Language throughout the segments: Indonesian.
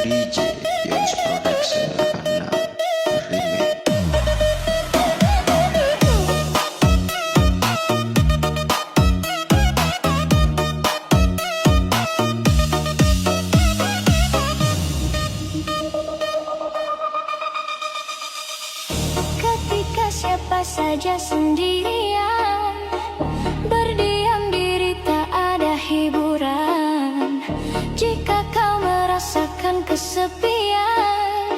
DJ Yons Production karena remake. Ketika siapa saja sendirian, berdiam diri tak ada hiburan. Jika kau merasakan kesepian,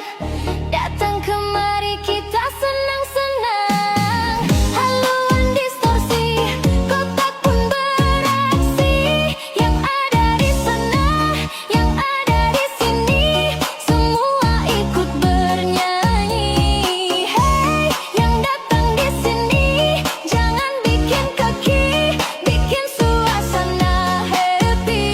datang kemari kita senang-senang. Haluan distorsi, kotak pun beraksi. Yang ada di sana, yang ada di sini, semua ikut bernyanyi. Hey, yang datang di sini, jangan bikin keki, bikin suasana happy.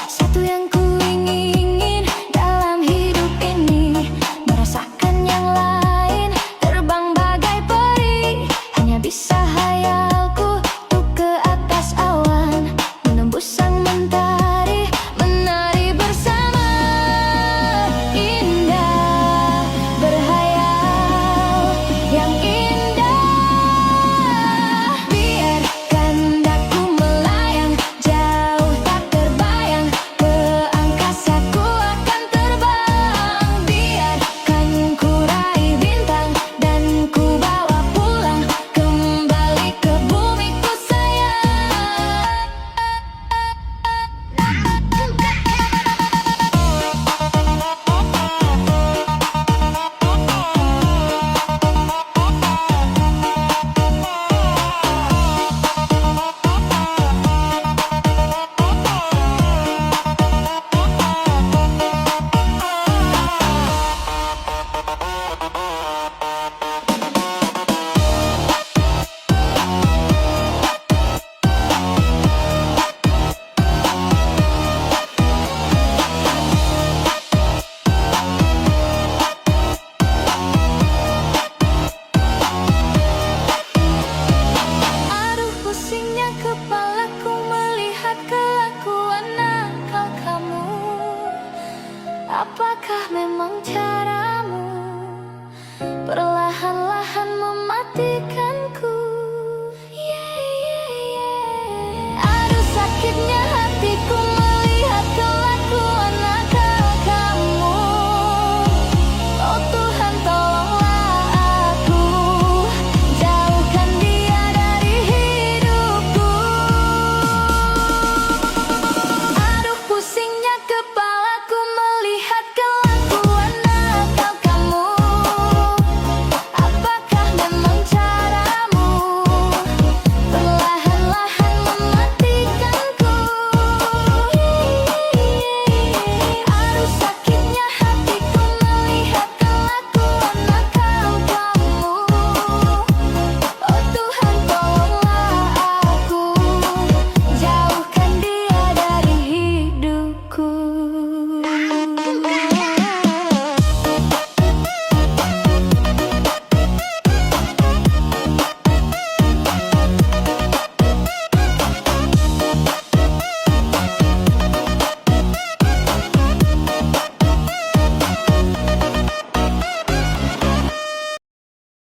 Satu yang ku ingin dalam hidup ini, merasakan yang lain, terbang bagai peri, hanya bisa